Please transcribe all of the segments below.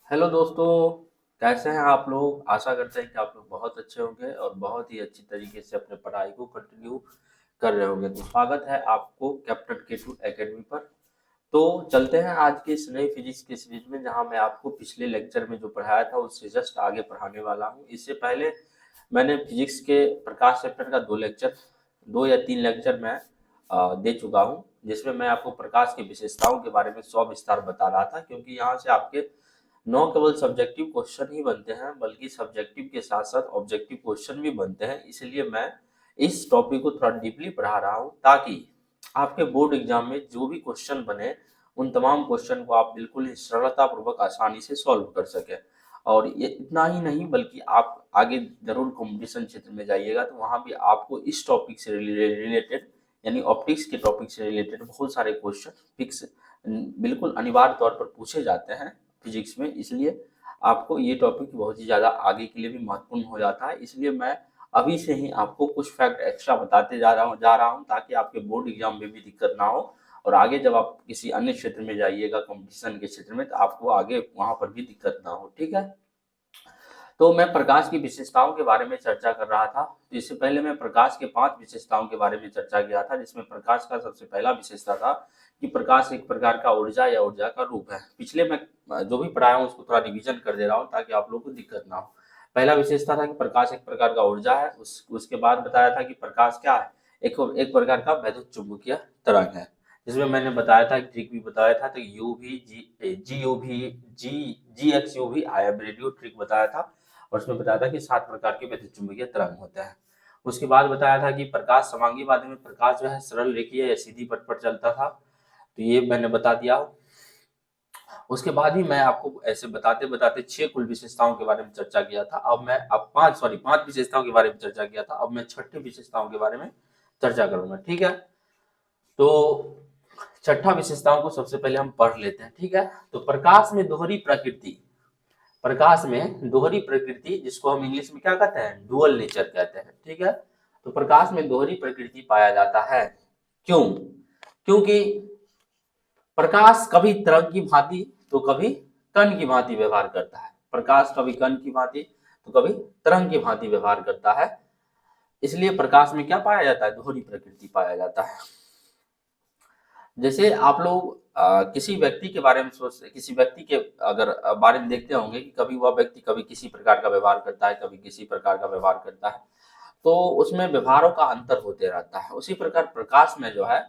Hello दोस्तों। कैसे हैं आप लोग? आशा करते हैं कि आप लोग बहुत अच्छे होंगे और बहुत ही अच्छी तरीके से अपने पढ़ाई को कंटिन्यू कर रहे होंगे। तो स्वागत है आपको कैप्टन K2 एकेडमी पर। तो चलते हैं आज की इस नई फिजिक्स की सीरीज में, जहां मैं आपको पिछले लेक्चर में जो पढ़ाया था उससे जस्ट आगे पढ़ाने वाला हूं। इससे पहले मैंने फिजिक्स के प्रकाश चैप्टर का दो या तीन लेक्चर मैं दे चुका हूं, जिसमें मैं आपको प्रकाश की विशेषताओं के बारे में सविस्तार बता रहा था। क्योंकि यहाँ से आपके न केवल सब्जेक्टिव क्वेश्चन ही बनते हैं, बल्कि सब्जेक्टिव के साथ साथ ऑब्जेक्टिव क्वेश्चन भी बनते हैं। इसलिए मैं इस टॉपिक को थोड़ा डीपली पढ़ा रहा हूँ, ताकि आपके बोर्ड एग्जाम में जो भी क्वेश्चन बने उन तमाम क्वेश्चन को आप बिल्कुल ही सरलतापूर्वक आसानी से सॉल्व कर सके। और ये इतना ही नहीं, बल्कि आप आगे जरूर कंपटीशन क्षेत्र में जाइएगा तो वहां भी आपको इस टॉपिक से रिलेटेड, यानी ऑप्टिक्स के टॉपिक से रिलेटेड बहुत सारे क्वेश्चन फिक्स बिल्कुल अनिवार्य तौर पर पूछे जाते हैं फिजिक्स में। इसलिए आपको ये टॉपिक बहुत ही ज़्यादा आगे के लिए भी महत्वपूर्ण हो जाता है। इसलिए मैं अभी से ही आपको कुछ फैक्ट एक्स्ट्रा बताते जा रहा हूँ ताकि आपके बोर्ड एग्जाम में भी दिक्कत ना हो, और आगे जब आप किसी अन्य क्षेत्र में जाइएगा कंपटीशन के क्षेत्र में, तो आपको आगे वहां पर भी दिक्कत ना हो। ठीक है। तो मैं प्रकाश की विशेषताओं के बारे में चर्चा कर रहा था। तो इससे पहले मैं प्रकाश के 5 विशेषताओं के बारे में चर्चा किया था, जिसमें प्रकाश का सबसे पहला विशेषता था कि प्रकाश एक प्रकार का ऊर्जा या ऊर्जा का रूप है। पिछले मैं जो भी पढ़ाया हूँ उसको थोड़ा रिवीजन कर दे रहा हूँ ताकि आप लोगों को दिक्कत ना हो। पहला विशेषता था कि प्रकाश एक प्रकार का ऊर्जा है। उसके बाद बताया था कि प्रकाश क्या है, एक प्रकार का वैद्युत चुंबकीय तरंग है। जिसमें मैंने बताया था, एक ट्रिक भी बताया था, तो यूवी जी यू भी जी जी एक्स यू भी आया रेडियो ट्रिक बताया था। और उसमें बताया था कि 7 प्रकार के विद्युत चुंबकीय तरंग होते हैं। उसके बाद बताया था कि प्रकाश समांगी माध्यम में प्रकाश जो है सरल रेखीय या सीधी पथ पर चलता था। तो ये मैंने बता दिया। उसके बाद ही मैं आपको ऐसे बताते बताते 6 कुल विशेषताओं के बारे में चर्चा किया था। अब मैं अब 5 विशेषताओं के बारे में चर्चा किया था। अब मैं छठी विशेषताओं के बारे में चर्चा करूंगा। ठीक है। तो छठा विशेषताओं को सबसे पहले हम पढ़ लेते हैं। ठीक है। तो प्रकाश में दोहरी प्रकृति, जिसको हम इंग्लिश में क्या कहते हैं, डुअल नेचर कहते हैं। ठीक है। तो प्रकाश में दोहरी प्रकृति पाया जाता है। क्यों? क्योंकि प्रकाश कभी तरंग की भांति तो कभी कण की भांति व्यवहार करता है। प्रकाश कभी कण की भांति तो कभी तरंग की भांति व्यवहार करता है। इसलिए प्रकाश में क्या पाया जाता है, दोहरी प्रकृति पाया जाता है। जैसे आप लोग किसी व्यक्ति के बारे में सोचते, किसी व्यक्ति के अगर बारे में देखते होंगे कि कभी वह व्यक्ति कभी किसी प्रकार का व्यवहार करता है, कभी किसी प्रकार का व्यवहार करता है, तो उसमें व्यवहारों का अंतर होते रहता है। उसी प्रकार प्रकाश में जो है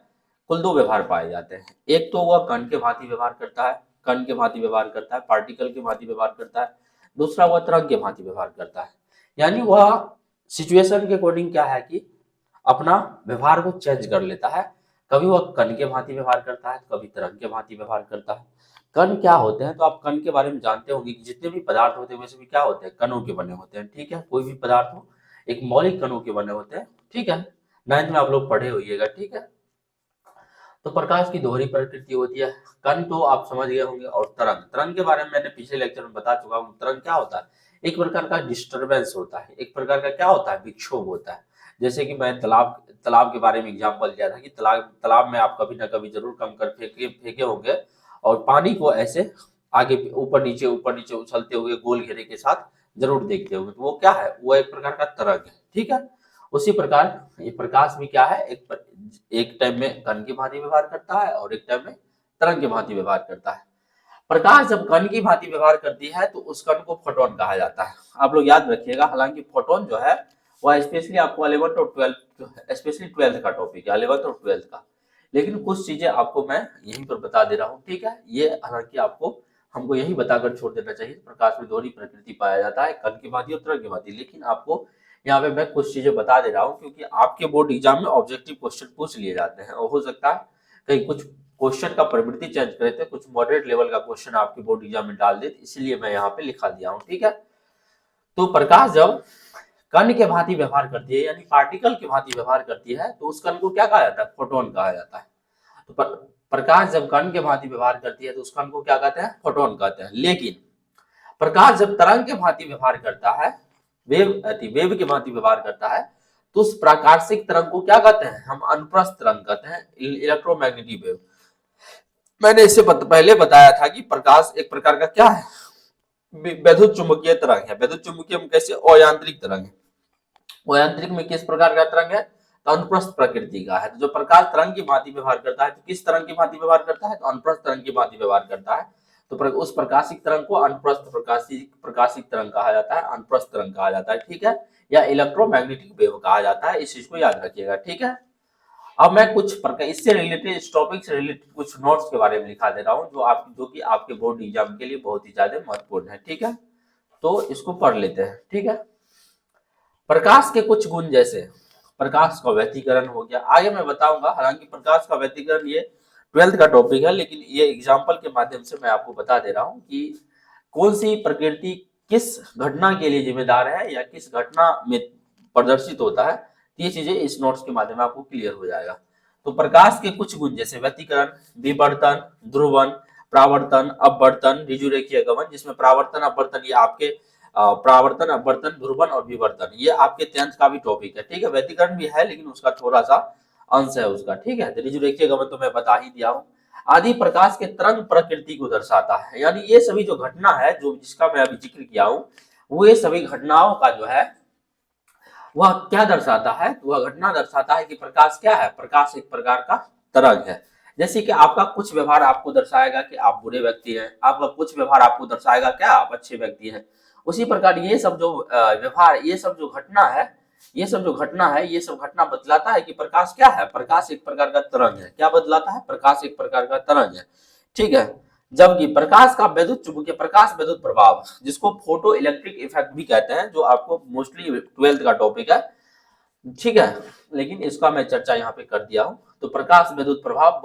कुल दो व्यवहार पाए जाते हैं। एक तो वह कण के भांति व्यवहार करता है, कण के भांति व्यवहार करता है, पार्टिकल के भांति व्यवहार करता है। दूसरा वह तरंग के भांति व्यवहार करता है। यानी वह सिचुएशन के अकॉर्डिंग क्या है कि अपना व्यवहार को चेंज कर लेता है। कभी वह कण के भांति व्यवहार करता है, कभी तरंग के भांति व्यवहार करता है। कण क्या होते हैं, तो आप कण के बारे में जानते होंगे कि जितने भी पदार्थ होते हैं वैसे भी क्या होते हैं, कणों के बने होते हैं। ठीक है। कोई भी पदार्थ हो एक मौलिक कणों के बने होते हैं। ठीक है। 9th में आप लोग पढ़े होइएगा। ठीक है। तो प्रकाश की दोहरी प्रकृति होती है। कण तो आप समझ गए होंगे। और तरंग, तरंग के बारे में मैंने पिछले लेक्चर में बता चुका हूँ। तरंग क्या होता है, एक प्रकार का डिस्टरबेंस होता है, एक प्रकार का क्या होता है, विक्षोभ होता है। जैसे कि मैं तालाब तालाब के बारे में एग्जांपल दिया था कि तालाब तालाब में आप कभी ना कभी जरूर कंकड़ फेंके फेंके होंगे, और पानी को ऐसे आगे ऊपर नीचे उछलते हुए गोल घेरे के साथ जरूर देखते होंगे। तो वो क्या है, वो एक प्रकार का तरंग है। ठीक है। उसी प्रकार ये प्रकाश भी क्या है, एक टाइम में कण की भांति व्यवहार करता है और एक टाइम में तरंग की भांति व्यवहार करता है। प्रकाश जब कण की भांति व्यवहार करती है तो उस कण को फोटोन कहा जाता है। आप लोग याद रखिएगा। हालांकि फोटोन जो है वह स्पेशली आपको 11th और 12th, स्पेशली 12th का टॉपिक है, 11th और 12th का। लेकिन कुछ चीजें आपको मैं यहीं पर बता दे रहा हूँ। ठीक है। ये हालांकि आपको हमको यही बताकर छोड़ देना चाहिए। प्रकाश में दोहरी प्रकृति पाया जाता है, कण की भांति और तरंग की भांति। लेकिन आपको यहाँ पे मैं कुछ चीजें बता दे रहा हूँ, क्योंकि आपके बोर्ड एग्जाम में ऑब्जेक्टिव क्वेश्चन पूछ लिए जाते हैं, और हो सकता है कहीं कुछ क्वेश्चन का प्रवृत्ति चेंज करे थे, कुछ मॉडरेट लेवल का क्वेश्चन आपके बोर्ड एग्जाम में डाल दे, इसलिए मैं यहाँ पे लिखा दिया हूँ। ठीक है। तो प्रकाश जब कण के भांति व्यवहार करती है, यानी पार्टिकल के भांति व्यवहार करती है, तो उस कण को क्या कहा जाता है, फोटोन कहा जाता है। तो प्रकाश जब कण के भांति व्यवहार करती है तो उस कण को क्या कहते हैं, फोटोन कहते हैं। लेकिन प्रकाश जब तरंग के भांति व्यवहार करता है, वेव के भांति व्यवहार करता है, तो उस प्रकाशिक तरंग को क्या कहते हैं, हम अनुप्रस्थ तरंग कहते हैं, इलेक्ट्रोमैग्नेटिक वेव। मैंने इससे पहले बताया था कि प्रकाश एक प्रकार का क्या है, वैद्युत चुंबकीय तरंग है। वैद्युत चुंबकीय में कैसे, अयांत्रिक तरंग है। अयांत्रिक में किस प्रकार का तरंग है, तो अनुप्रस्थ प्रकृति का है। तो जो प्रकाश तरंग की भांति व्यवहार करता है, तो किस तरंग की भांति व्यवहार करता है, तो अनुप्रस्थ तरंग की भांति व्यवहार करता है। तो उस प्रकाशिक तरंग को अनुप्रस्थ प्रकाशिक तरंग कहा जाता है, अनुप्रस्थ तरंग कहा जाता है, ठीक है, या इलेक्ट्रोमैग्नेटिक वेव कहा जाता है। इस चीज को याद रखिएगा, ठीक है। अब मैं कुछ इससे रिलेटेड, इस टॉपिक से रिलेटेड कुछ नोट्स के बारे में लिखा दे रहा हूँ, जो कि आपके बोर्ड एग्जाम के लिए बहुत ही ज्यादा महत्वपूर्ण है, ठीक है। तो इसको पढ़ लेते हैं, ठीक है। प्रकाश के कुछ गुण, जैसे प्रकाश का व्यतिकरण हो गया, आगे मैं बताऊंगा। हालांकि प्रकाश का व्यतिकरण ये 12th का टॉपिक है, लेकिन ये एग्जाम्पल के माध्यम से मैं आपको बता दे रहा हूँ कि कौन सी प्रकृति किस घटना के लिए जिम्मेदार है या किस घटना में प्रदर्शित होता है। ये चीजें इस नोट्स के माध्यम में आपको क्लियर हो जाएगा। तो प्रकाश के कुछ गुण, जैसे व्यतिकरण, विवर्तन, ध्रुवन, प्रावर्तन, अपवर्तन, ऋजुरेखीय गमन, जिसमें प्रावर्तन अपवर्तन ये आपके प्रावर्तन अपवर्तन ध्रुवन और विवर्तन ये आपके 10th का भी टॉपिक है, ठीक है। व्यतिकरण भी है लेकिन उसका थोड़ा सा अंश है उसका, ठीक है। तो ऋजुरेखीय गमन तो मैं बता ही दिया हूँ। आदि प्रकाश के तरंग प्रकृति को दर्शाता है, यानी ये सभी जो घटना है, जो जिसका मैं अभी जिक्र किया हूँ, वो ये सभी घटनाओं का जो है वह क्या दर्शाता है, तो वह घटना दर्शाता है कि प्रकाश क्या है, प्रकाश एक प्रकार का तरंग है। जैसे कि आपका कुछ व्यवहार आपको दर्शाएगा कि आप बुरे व्यक्ति हैं, आपका कुछ व्यवहार आपको दर्शाएगा क्या, आप अच्छे व्यक्ति हैं। उसी प्रकार ये सब जो व्यवहार, ये सब जो घटना है, ये सब जो घटना है, ये सब घटना बतलाता है कि प्रकाश क्या है, प्रकाश एक प्रकार का तरंग है। क्या बतलाता है, प्रकाश एक प्रकार का तरंग है, ठीक है। जबकि प्रकाश का वैद्युत चुंबकीय, प्रकाश वैद्युत प्रभाव, जिसको फोटो इलेक्ट्रिक इफेक्ट भी कहते हैं, जो आपको मोस्टली 12th का टॉपिक है, ठीक है, लेकिन इसका मैं चर्चा यहाँ पे कर दिया हूँ। तो प्रकाश विद्युत प्रभाव,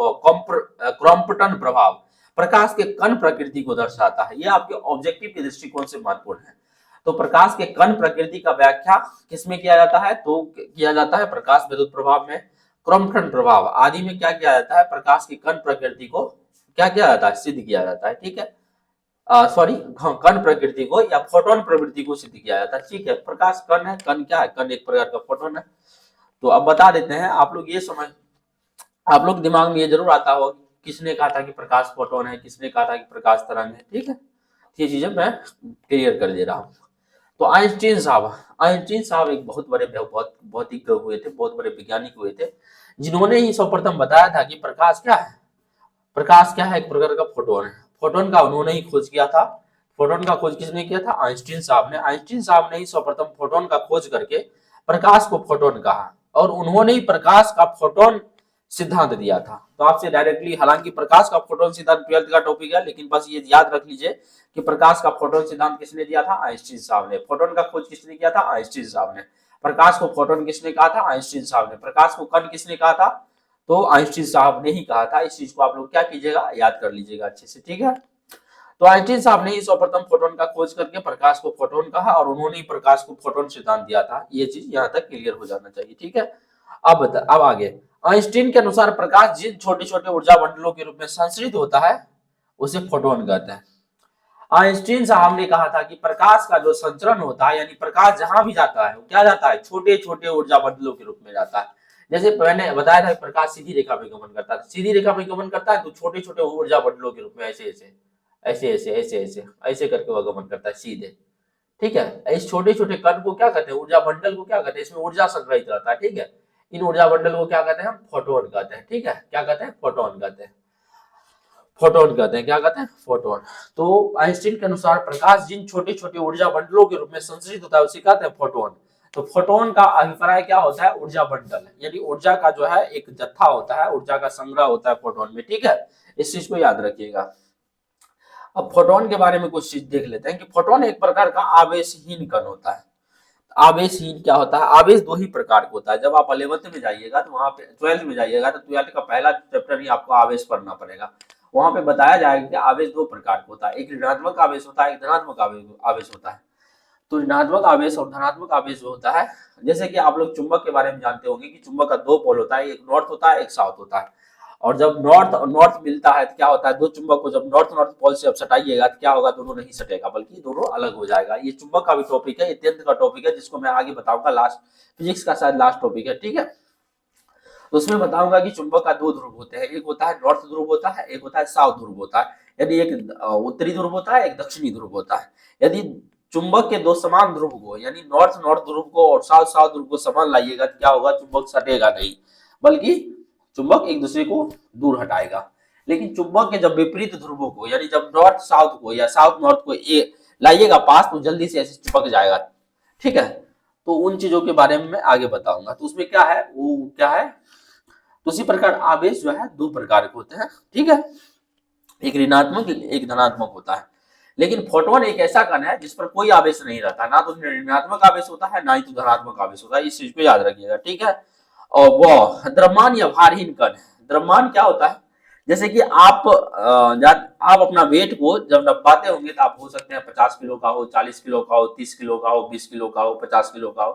क्रॉम्पटन प्रभाव, प्रकाश के कण प्रकृति को दर्शाता है। ये आपके ऑब्जेक्टिव के दृष्टिकोण से महत्वपूर्ण है। तो प्रकाश के कण प्रकृति का व्याख्या किसमें किया जाता है, तो किया जाता है प्रकाश विद्युत प्रभाव में। क्रॉम्पटन प्रभाव आदि में क्या किया जाता है, प्रकाश की कण प्रकृति को क्या किया जाता है, सिद्ध किया जाता है, ठीक है। सॉरी, कण प्रकृति को या फोटोन प्रवृत्ति को सिद्ध किया जाता है, ठीक है। प्रकाश कण है, कण क्या है, कण एक प्रकार का फोटोन है। तो अब बता देते हैं, आप लोग ये समझ, आप लोग दिमाग में ये जरूर आता हो किसने कहा था कि प्रकाश फोटोन है, किसने कहा था कि प्रकाश तरंग है, ठीक है। ये चीजें मैं क्लियर कर दे रहा हूँ। तो आइंस्टीन साहब एक बहुत बड़े भौतिक हुए थे, बहुत बड़े वैज्ञानिक हुए थे, जिन्होंने ही सर्वप्रथम बताया था कि प्रकाश क्या है, प्रकाश क्या है, एक प्रकार का फोटोन है। फोटोन का उन्होंने ही खोज किया था। फोटोन का खोज किसने किया था, आइंस्टीन साहब ने। आइंस्टीन साहब ने ही सर्वप्रथम फोटोन का खोज करके प्रकाश को फोटोन कहा, और उन्होंने ही प्रकाश का फोटोन सिद्धांत दिया था। तो आपसे डायरेक्टली, हालांकि प्रकाश का फोटोन सिद्धांत 12th का टॉपिक है, लेकिन बस ये याद रख लीजिए कि प्रकाश का फोटोन सिद्धांत किसने दिया था, आइंस्टीन साहब ने। फोटोन का खोज किसने किया था, आइंस्टीन साहब ने। प्रकाश को फोटोन किसने कहा था, आइंस्टीन साहब ने। प्रकाश को कण किसने कहा था, तो आइंस्टीन साहब ने ही कहा था। इस चीज को आप लोग क्या कीजिएगा, याद कर लीजिएगा अच्छे से, ठीक है। तो आइंस्टीन साहब ने सर्वप्रथम फोटोन का खोज करके प्रकाश को फोटोन कहा, और उन्होंने ही प्रकाश को फोटोन सिद्धांत दिया था। ये चीज यहाँ तक क्लियर हो जाना चाहिए, ठीक है। अब आगे, आइंस्टीन के अनुसार प्रकाश जिन छोटे छोटे ऊर्जा मंडलों के रूप में संचरित होता है उसे फोटोन कहते हैं। आइंस्टीन साहब ने कहा था कि प्रकाश का जो संचरण होता है, यानी प्रकाश जहां भी जाता है वो क्या जाता है, छोटे छोटे ऊर्जा मंडलों के रूप में जाता है। जैसे मैंने बताया था, प्रकाश सीधी रेखा में गमन करता है, सीधी रेखा में गमन करता है तो छोटे छोटे ऊर्जा मंडलों के रूप में ऐसे ऐसे ऐसे ऐसे ऐसे ऐसे ऐसे करके वह गमन करता है सीधे, ठीक है। इस छोटे छोटे कण को क्या कहते हैं, ऊर्जा मंडल को क्या कहते हैं, इसमें ऊर्जा संग्रहित रहता है, ठीक है। इन ऊर्जा मंडल को क्या कहते हैं, हम फोटोन कहते हैं, ठीक है। क्या कहते हैं, फोटोन कहते हैं, फोटोन कहते हैं, क्या कहते हैं, फोटोन। तो आइंस्टीन के अनुसार प्रकाश जिन छोटे छोटे ऊर्जा मंडलों के रूप में संचरित होता है उसे कहते हैं फोटोन। तो फोटोन का अभिप्राय क्या होता है, ऊर्जा मंडल, यानी ऊर्जा का जो है एक जत्था होता है, ऊर्जा का संग्रह होता है फोटोन में, ठीक है। इस चीज को याद रखिएगा। अब फोटोन के बारे में कुछ चीज देख लेते हैं कि फोटोन एक प्रकार का आवेशहीन कण होता है। आवेशहीन क्या होता है, आवेश दो ही प्रकार का होता है। जब आप 11th में जाइएगा तो वहां पे, 12th में जाइएगा तो 12th का पहला चैप्टर ही आपको आवेश पढ़ना पड़ेगा। वहां पे बताया जाएगा कि आवेश दो प्रकार का होता है, एक ऋणात्मक आवेश होता है, एक धनात्मक आवेश होता है। तो ऋणात्मक आवेश और धनात्मक आवेश होता है, जैसे कि आप लोग चुंबक के बारे में जानते होंगे कि चुंबक का दो पोल होता है, एक नॉर्थ होता है, एक साउथ होता है। और जब नॉर्थ और नॉर्थ मिलता है तो क्या होता है, दो चुंबक को जब नॉर्थ नॉर्थ पोल से अब सटाइएगा तो क्या होगा, दोनों नहीं सटेगा बल्कि दोनों अलग हो जाएगा। ये चुंबक का भी टॉपिक है, ये 10th का टॉपिक है, जिसको मैं आगे बताऊंगा, लास्ट फिजिक्स का शायद लास्ट टॉपिक है, ठीक है। तो उसमें बताऊंगा कि चुंबक का दो ध्रुव होते हैं, एक होता है नॉर्थ ध्रुव होता है, एक होता है साउथ ध्रुव होता है। यदि एक उत्तरी ध्रुव होता है, एक दक्षिणी ध्रुव होता है। यदि चुंबक के दो समान ध्रुव को, यानी नॉर्थ नॉर्थ ध्रुव को और साउथ साउथ ध्रुव को समान लाइएगा तो क्या होगा, चुंबक सटेगा नहीं, बल्कि चुंबक एक दूसरे को दूर हटाएगा। लेकिन चुंबक के जब विपरीत ध्रुवों को, यानी जब नॉर्थ साउथ को या साउथ नॉर्थ को लाइएगा पास, तो जल्दी से ऐसे चिपक जाएगा। ठीक है, तो उन चीजों के बारे में मैं आगे बताऊंगा। तो उसमें क्या है, वो क्या है, तो उसी प्रकार आवेश जो है दो प्रकार के होते हैं। ठीक है, एक ऋणात्मक एक धनात्मक होता है। लेकिन फोटोन एक ऐसा कण है जिस पर कोई आवेश नहीं रहता, ना तो ऋणात्मक आवेश होता है, ना ही तो धनात्मक आवेश होता है, इस चीज को याद रखिएगा। ठीक है, और वह द्रव्यमान या भारहीन कण है। द्रव्यमान क्या होता है, जैसे कि आप अपना वेट को जब नपाते होंगे तो आप हो सकते हैं 50 किलो का हो, 40 किलो का हो, 30 किलो का हो, 20 किलो का हो, 50 किलो का हो,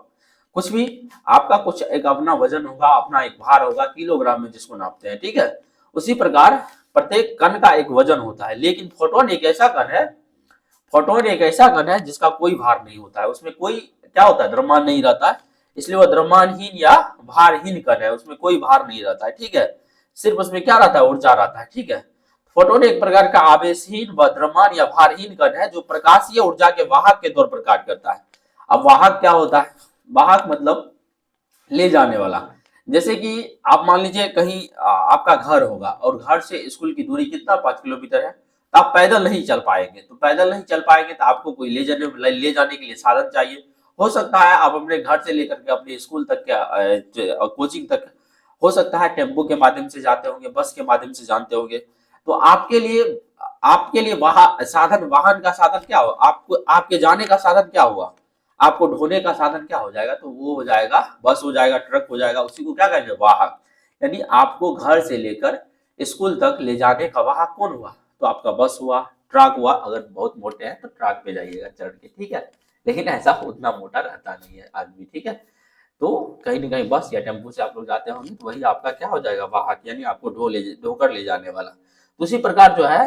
कुछ भी। आपका कुछ एक अपना वजन होगा, अपना एक भार होगा, किलोग्राम में जिसको नापते हैं। ठीक है, उसी प्रकार प्रत्येक कण का एक वजन होता है। लेकिन फोटोन एक ऐसा कण है, फोटोन एक ऐसा कण है जिसका कोई भार नहीं होता है, उसमें कोई क्या होता है, द्रव्यमान नहीं रहता है, इसलिए वह द्रव्यमानहीन या भारहीन कण है, उसमें कोई भार नहीं रहता है। ठीक है, सिर्फ उसमें क्या रहता है, ऊर्जा रहता है। ठीक है, फोटोन एक प्रकार का आवेशहीन व द्रव्यमान या भारहीन कण है जो प्रकाशीय ऊर्जा के वाहक के तौर पर कार्य करता है। अब वाहक क्या होता है, वाहक मतलब ले जाने वाला। जैसे कि आप मान लीजिए कहीं आपका घर होगा और घर से स्कूल की दूरी कितना, 5 किलोमीटर है, तो आप पैदल नहीं चल पाएंगे। तो पैदल नहीं चल पाएंगे तो आपको कोई ले जाने के लिए साधन चाहिए। हो सकता है आप अपने घर से लेकर के अपने स्कूल तक के कोचिंग तक, हो सकता है टेम्पो के माध्यम से जाते होंगे, बस के माध्यम से जानते होंगे। तो आपके लिए साधन, वाहन का साधन क्या हो, आपको आपके जाने का साधन क्या हुआ, आपको ढोने का साधन क्या हो जाएगा, तो वो हो जाएगा बस, हो जाएगा ट्रक, हो जाएगा, उसी को क्या कहेंगे, वाहक। यानी आपको घर से लेकर स्कूल तक ले जाने का वाहक कौन हुआ, तो आपका बस हुआ, ट्रक हुआ। अगर बहुत मोटे हैं तो ट्रक पे जाइएगा चढ़ के। ठीक है, लेकिन ऐसा उतना मोटा रहता नहीं है आदमी। ठीक है, तो कहीं ना कहीं बस या टेम्पो से आप लोग जाते होंगे तो वही आपका क्या हो जाएगा, वाहक, यानी आपको ढोकर ले जाने वाला। तो उसी प्रकार जो है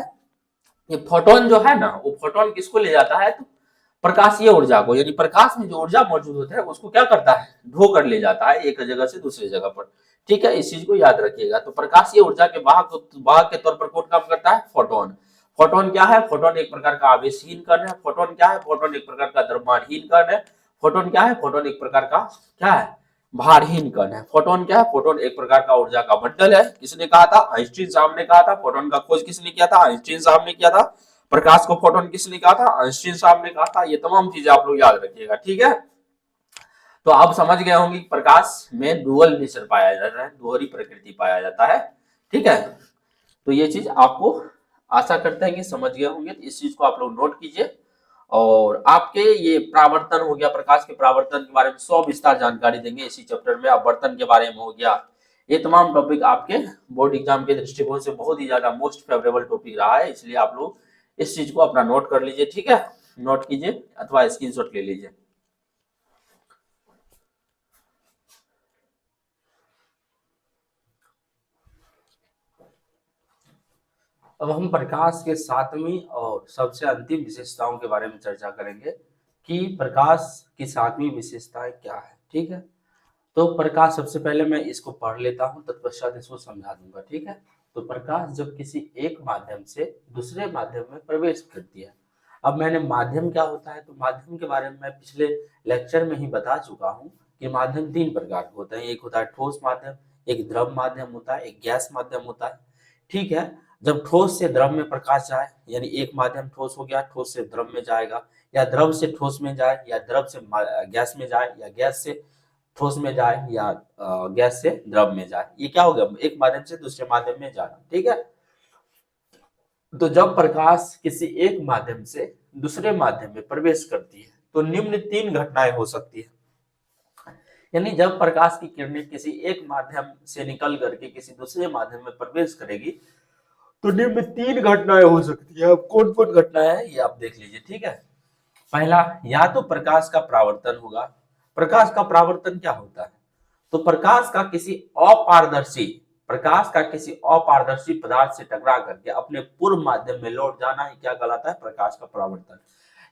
ये फोटोन जो है ना, वो फोटोन किसको ले जाता है, तो प्रकाशीय ऊर्जा को, यानी प्रकाश में जो ऊर्जा मौजूद होता है उसको क्या करता है, ढो कर ले जाता है एक जगह से दूसरी जगह पर। ठीक है, इस चीज को याद रखिएगा। तो प्रकाशीय ऊर्जा के वाहक के तौर पर कौन काम करता है, फोटोन। फोटोन क्या है, फोटोन एक प्रकार का आवेशहीन कण है। फोटोन क्या है, फोटोन एक प्रकार का द्रव्यमानहीन कण है। फोटोन क्या है, फोटोन एक प्रकार का क्या है, भारहीन कण है। फोटोन क्या है, फोटोन एक प्रकार का ऊर्जा का बंडल है। किसने कहा था, आइंस्टीन साहब ने कहा था। फोटोन का खोज किसने किया था, आइंस्टीन साहब ने किया था। प्रकाश को फोटोन किसने कहा था, आइंस्टीन साहब ने कहा था। ये तमाम चीजें आप लोग याद रखिएगा। ठीक है, तो आप समझ गए होंगे प्रकाश में डुअल नेचर पाया जाता है, दोहरी प्रकृति पाया जाता है। ठीक है, तो ये चीज आपको आशा करते हैं कि समझ गए होंगे, तो इस चीज को आप लोग नोट कीजिए। और आपके ये परावर्तन हो गया, प्रकाश के परावर्तन के बारे में 100 विस्तार जानकारी देंगे इसी चैप्टर में। अपवर्तन के बारे में हो गया, ये तमाम टॉपिक आपके बोर्ड एग्जाम के दृष्टिकोण से बहुत ही ज्यादा मोस्ट फेवरेबल टॉपिक रहा है, इसलिए आप लोग इस चीज को अपना नोट कर लीजिए। ठीक है, नोट कीजिए अथवा स्क्रीनशॉट ले लीजिए। अब हम प्रकाश के सातवीं और सबसे अंतिम विशेषताओं के बारे में चर्चा करेंगे कि प्रकाश की सातवीं विशेषताएं क्या है। ठीक है, तो प्रकाश, सबसे पहले मैं इसको पढ़ लेता हूं, तत्पश्चात इसको समझा दूंगा। ठीक है, तो प्रकाश जब किसी एक माध्यम से दूसरे माध्यम में प्रवेश करती है। अब मैंने माध्यम क्या होता है, तो माध्यम के बारे में मैं पिछले लेक्चर में ही बता चुका हूं कि माध्यम तीन प्रकार के होते हैं। एक होता है ठोस माध्यम, एक द्रव माध्यम होता है, एक गैस माध्यम होता है। ठीक है, जब ठोस से द्रव में प्रकाश जाए, यानी एक माध्यम ठोस हो गया, ठोस से द्रव में जाएगा, या द्रव से ठोस में जाए, या द्रव से गैस में जाए, या गैस से ठोस में जाए, या गैस से द्रव में जाए, ये क्या हो गया, एक माध्यम से दूसरे माध्यम में जाना। ठीक है, तो जब प्रकाश किसी एक माध्यम से दूसरे माध्यम में प्रवेश करती है तो निम्न तीन घटनाएं हो सकती है। यानी जब प्रकाश की किरणें किसी एक माध्यम से निकल करके किसी दूसरे माध्यम में प्रवेश करेगी तो निम्न तीन घटनाएं हो सकती है। अब कौन कौन घटनाएं हैं ये आप देख लीजिए। ठीक है, पहला, या तो प्रकाश का परावर्तन होगा। प्रकाश का परावर्तन क्या होता है, तो प्रकाश का किसी अपारदर्शी पदार्थ से टकरा करके अपने पूर्व माध्यम में लौट जाना ही क्या कहलाता है, प्रकाश का परावर्तन।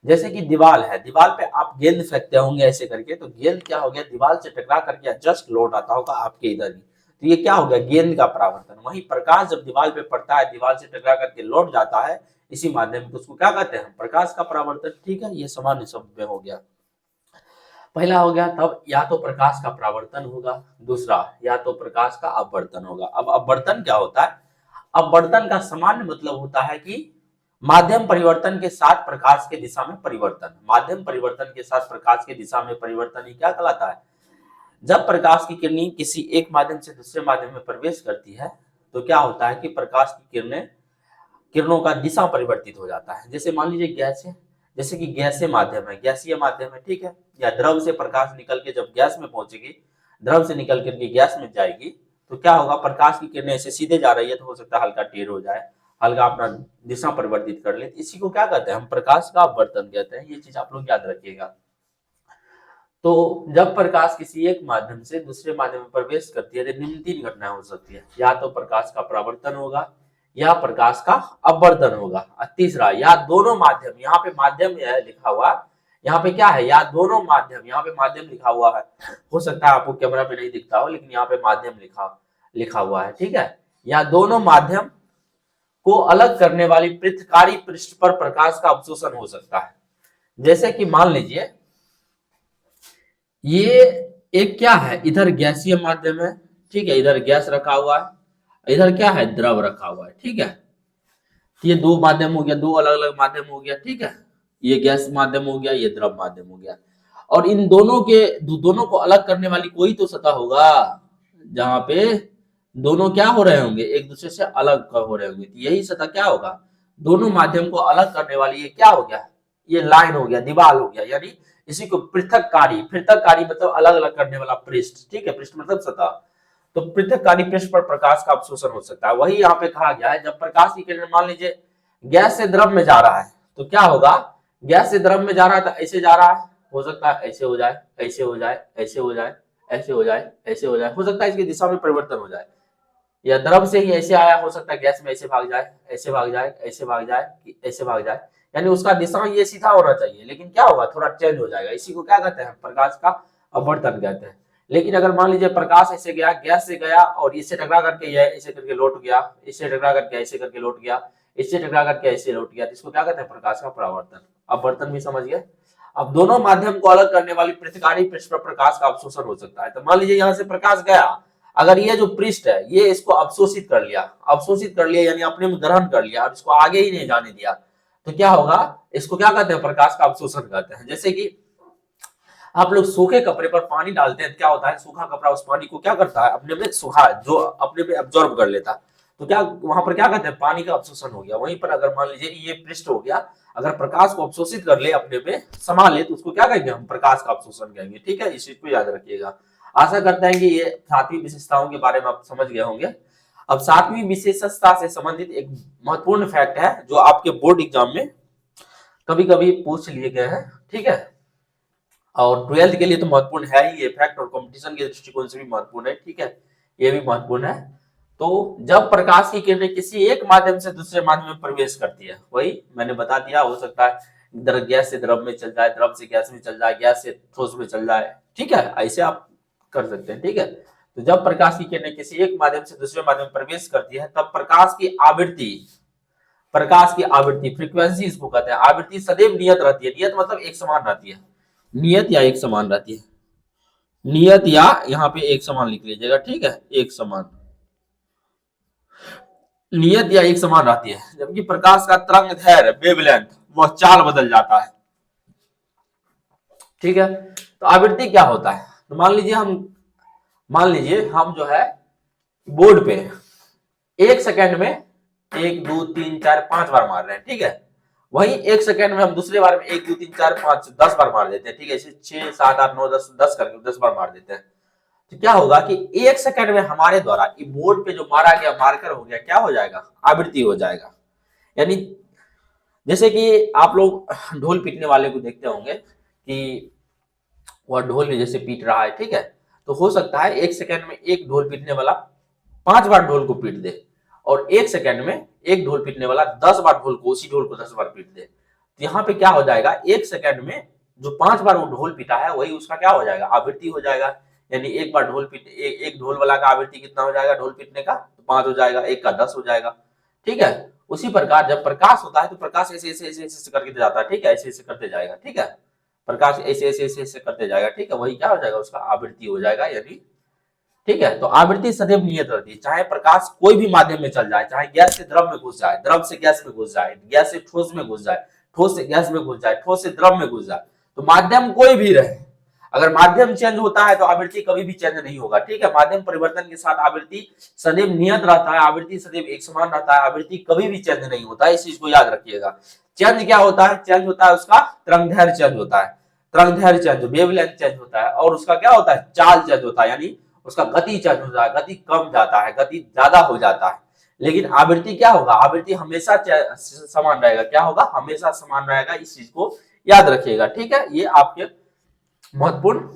जैसे कि दीवार है, दीवार पे आप गेंद फेंकते होंगे ऐसे करके, तो गेंद क्या हो गया, दीवार से टकरा करके जस्ट लौट आता होगा आपके इधर ही, तो ये क्या हो गया, गेंद का परावर्तन। वहीं प्रकाश जब दीवार पे पड़ता है, दीवार से टकरा करके लौट जाता है इसी माध्यम, तो उसको क्या कहते हैं, प्रकाश का परावर्तन। ठीक है, ये सामान्य शब्द में हो गया, पहला हो गया। तब या तो प्रकाश का परावर्तन होगा, दूसरा या तो प्रकाश का अपवर्तन होगा। अब अपवर्तन क्या होता है, अपवर्तन का सामान्य मतलब होता है कि माध्यम परिवर्तन के साथ प्रकाश के दिशा में परिवर्तन। माध्यम परिवर्तन के साथ प्रकाश के दिशा में परिवर्तन ही क्या कहलाता है। जब प्रकाश की किरणें किसी एक माध्यम से दूसरे माध्यम में प्रवेश करती है तो क्या होता है कि प्रकाश की किरणों का दिशा परिवर्तित हो जाता है। जैसे मान लीजिए गैस है, जैसे कि गैसीय माध्यम है, गैसीय माध्यम है, ठीक है, या द्रव से प्रकाश निकल के जब गैस में पहुंचेगी, द्रव से निकल करके गैस में जाएगी, तो क्या होगा, प्रकाश की किरणें ऐसे सीधे जा रही है तो हो सकता है हल्का टेढ़ हो जाए, हल्का अपना दिशा परिवर्तित कर ले, इसी को क्या कहते हैं, हम प्रकाश का अपवर्तन कहते हैं। ये चीज आप लोग याद रखिएगा। तो जब प्रकाश किसी एक माध्यम से दूसरे माध्यम में प्रवेश करती है तो निम्न तीन घटनाएं हो सकती है, या तो प्रकाश का परावर्तन होगा, या प्रकाश का अपवर्तन होगा, और तीसरा या दोनों माध्यम, यहाँ पे माध्यम है लिखा हुआ, यहाँ पे क्या है, या दोनों माध्यम, यहाँ पे माध्यम लिखा हुआ है, हो सकता है आपको कैमरा में नहीं दिखता हो लेकिन यहाँ पे माध्यम लिखा हुआ है, ठीक है, या दोनों माध्यम को अलग करने वाली पृथकारी पृष्ठ पर प्रकाश का अवशोषण हो सकता है। जैसे कि मान लीजिए ये एक क्या है, इधर गैसीय माध्यम है, ठीक है, इधर गैस रखा हुआ है, इधर क्या है, द्रव रखा हुआ है, ठीक है, तो ये दो माध्यम हो गया, दो अलग अलग माध्यम हो गया, ठीक है, ये गैस माध्यम हो गया, ये द्रव माध्यम हो गया, और इन दोनों को अलग करने वाली कोई तो सतह होगा जहां पे दोनों क्या हो रहे होंगे, एक दूसरे से अलग हो रहे होंगे, तो यही सतह क्या होगा, दोनों माध्यम को अलग करने वाली ये क्या हो गया, ये लाइन हो गया, दीवार हो गया, यानी इसी को पृथककारी मतलब अलग अलग करने वाला पृष्ठ, ठीक है, पृष्ठ मतलब सतह, तो पृथककारी पृष्ठ पर प्रकाश का अवशोषण हो सकता है। वही यहाँ पे कहा गया है, जब प्रकाश की किरण मान लीजिए गैस से द्रव में जा रहा है तो क्या होगा, गैस से द्रव में जा रहा है तो ऐसे जा रहा है, हो सकता है ऐसे हो जाए, ऐसे हो जाए, ऐसे हो जाए, ऐसे हो जाए, ऐसे हो जाए, हो सकता है इसकी दिशा में परिवर्तन हो जाए, या द्रव से ही ऐसे आया, हो सकता है गैस में ऐसे भाग जाए, ऐसे भाग जाए, ऐसे भाग जाए, ऐसे भाग जाए, यानी उसका दिशा ये सीधा होना चाहिए, लेकिन क्या होगा, थोड़ा चेंज हो जाएगा, इसी को क्या कहते हैं, प्रकाश का अपवर्तन कहते हैं। लेकिन अगर मान लीजिए प्रकाश ऐसे गया, गैस से गया और इससे टकरा करके यह ऐसे करके लौट गया, इससे टकरा करके ऐसे करके लौट गया, इससे टकरा करके ऐसे लौट गया, तो इसको क्या कहते हैं, प्रकाश का परावर्तन। अपवर्तन भी समझ गए। अब दोनों माध्यम को अलग करने वाली पृथकारी पृष्ठ पर प्रकाश का अवशोषण हो सकता है। तो मान लीजिए यहाँ से प्रकाश गया, अगर ये जो पृष्ठ है ये इसको अवशोषित कर लिया यानी अपने में ग्रहण कर लिया और इसको आगे ही नहीं जाने दिया, तो क्या होगा, इसको क्या कहते हैं, प्रकाश का अवशोषण कहते हैं। जैसे कि आप लोग सूखे कपड़े पर पानी डालते हैं, क्या होता है, सूखा कपड़ा उस पानी को क्या करता है, अपने में सूखा जो अपने में एब्जॉर्ब कर लेता, तो क्या वहां पर क्या कहते हैं, पानी का अवशोषण हो गया। वहीं पर अगर मान लीजिए ये पृष्ठ हो गया, अगर प्रकाश को अवशोषित कर ले, अपने में समा ले, तो उसको क्या कहेंगे, हम प्रकाश का अवशोषण कहेंगे, ठीक है, इस चीज को याद रखिएगा। आशा करते हैं कि ये 7वीं विशेषताओं के बारे में आप समझ गए होंगे। अब 7वीं विशेषता से संबंधित एक महत्वपूर्ण फैक्ट है जो आपके बोर्ड एग्जाम में कभी कभी पूछ लिए गए हैं, ठीक है, और 12th के लिए तो महत्वपूर्ण है ही ये फैक्ट, और कंपटीशन के दृष्टिकोण से भी महत्वपूर्ण है, ठीक है, ये भी महत्वपूर्ण है। तो जब प्रकाश की किरणें किसी एक माध्यम से दूसरे माध्यम में प्रवेश करती है, वही मैंने बता दिया, हो सकता है गैस से द्रव में चल जाए, द्रव से गैस में चल जाए, गैस से ठोस में चल जाए, ठीक है, ऐसे आप कर सकते हैं, ठीक है। तो जब प्रकाश की किरणें किसी एक माध्यम से दूसरे माध्यम में प्रवेश करती है तब प्रकाश की आवृत्ति फ्रीक्वेंसी इसको कहते हैं, आवृत्ति सदैव नियत रहती है, नियत मतलब एक समान रहती है, नियत या एक समान रहती है, नियत या यहाँ पे एक समान लिख लीजिएगा, ठीक है, एक समान, नियत या एक समान रहती है। जबकि प्रकाश का तरंग दैर्घ्य वेवलेंथ वह चाल बदल जाता है, ठीक है। तो आवृत्ति क्या होता है, तो मान लीजिए हम जो है बोर्ड पे 1 सेकंड में 1 2 3 4 5 बार मार रहे हैं, ठीक है, वही 1 सेकंड में हम दूसरे बार में 1 2 3 4 5 10 बार मार देते हैं, ठीक है, इसे 6 7 8 9 10 करके 10 बार मार देते हैं, तो क्या होगा कि 1 सेकंड में हमारे द्वारा बोर्ड पे जो मारा गया मार्कर हो गया, क्या हो जाएगा, आवृत्ति हो जाएगा। यानी जैसे कि आप लोग ढोल पीटने वाले को देखते होंगे कि वह ढोल जैसे पीट रहा है, ठीक है, तो हो सकता है 1 सेकंड में एक ढोल पीटने वाला 5 बार ढोल को पीट दे, और 1 सेकंड में एक ढोल पीटने वाला 10 बार उसी ढोल को 10 बार पीट दे, तो यहाँ पे क्या हो जाएगा, 1 सेकंड में जो 5 बार वो ढोल पीटा है वही उसका क्या हो जाएगा, आवृत्ति हो जाएगा। यानी एक बार ढोल पीट एक ढोल वाला का आवृत्ति कितना हो जाएगा ढोल पीटने का, तो 5 हो जाएगा, एक का 10 हो जाएगा। ठीक है, उसी प्रकार जब प्रकाश होता है तो प्रकाश ऐसे ऐसे ऐसे ऐसे करके जाता है। ठीक है, ऐसे ऐसे करते जाएगा। ठीक है, प्रकाश ऐसे ऐसे ऐसे ऐसे करते जाएगा। ठीक है, वही क्या हो जाएगा, उसका आवृत्ति हो जाएगा। यानी ठीक है, तो आवृत्ति सदैव नियत रहती है, चाहे प्रकाश कोई भी माध्यम में चल जाए, चाहे गैस से द्रव में घुस जाए, द्रव से गैस में घुस जाए, गैस से ठोस में घुस जाए, ठोस से गैस में घुस जाए, ठोस से द्रव में घुस जाए, तो माध्यम कोई भी रहे, अगर माध्यम चेंज होता है तो आवृत्ति कभी भी चेंज नहीं होगा। ठीक है, माध्यम परिवर्तन के साथ आवृत्ति सदैव नियत रहता है, आवृत्ति सदैव एक समान रहता है, आवृत्ति कभी भी चेंज नहीं होता है, इस चीज को याद रखिएगा। चेंज क्या होता है, चेंज होता है उसका तरंगदैर्घ्य चेंज होता है, तरंगदैर्घ्य चेंज, वेवलेंथ चेंज होता है, और उसका क्या होता है, चाल चेंज होता है, यानी उसका गति चेंज हो जाता है, गति कम जाता है, गति ज्यादा हो जाता है। लेकिन आवृत्ति क्या होगा, आवृत्ति हमेशा समान रहेगा, क्या होगा, हमेशा समान रहेगा, इस चीज को याद रखिएगा। ठीक है, ये आपके महत्वपूर्ण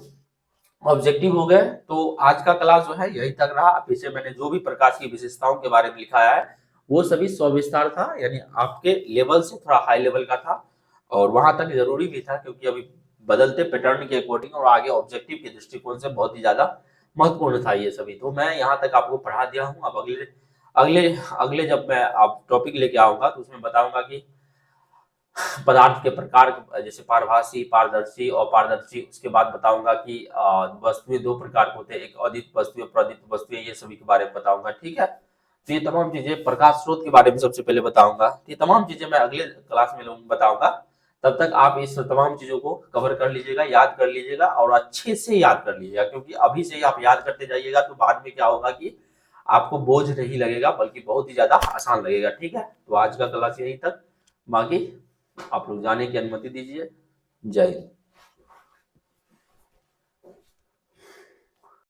ऑब्जेक्टिव हो गए। तो आज का क्लास जो है यही तक रहा। पीछे मैंने जो भी प्रकाश की विशेषताओं के बारे में लिखा है वो सभी सविस्तार था, यानी आपके लेवल से थोड़ा हाई लेवल का था, और वहां तक जरूरी भी था क्योंकि अभी बदलते पैटर्न के अकॉर्डिंग और आगे ऑब्जेक्टिव के दृष्टिकोण से बहुत ही ज्यादा महत्वपूर्ण था ये सभी। तो मैं यहाँ तक आपको पढ़ा दिया हूँ। अब अगले अगले अगले जब मैं आप टॉपिक लेके आऊंगा तो उसमें बताऊंगा कि पदार्थ के प्रकार, जैसे पारभासी, पारदर्शी और पारदर्शी। उसके बाद बताऊंगा कि वस्तुएं दो प्रकार के होते हैं, एक अदित वस्तु, प्रदित वस्तुएं, ये सभी के बारे में बताऊंगा। ठीक है, तो ये तमाम चीजें, प्रकाश स्रोत के बारे में सबसे पहले बताऊंगा। ये तमाम चीजें मैं अगले क्लास में बताऊंगा। तब तक आप इस तमाम चीजों को कवर कर लीजिएगा, याद कर लीजिएगा, और अच्छे से याद कर लीजिएगा, क्योंकि अभी से ही आप याद करते जाइएगा तो बाद में क्या होगा कि आपको बोझ नहीं लगेगा, बल्कि बहुत ही ज्यादा आसान लगेगा। ठीक है, तो आज का क्लास यही तक, बाकी आप लोग जाने की अनुमति दीजिए। जय हिंद।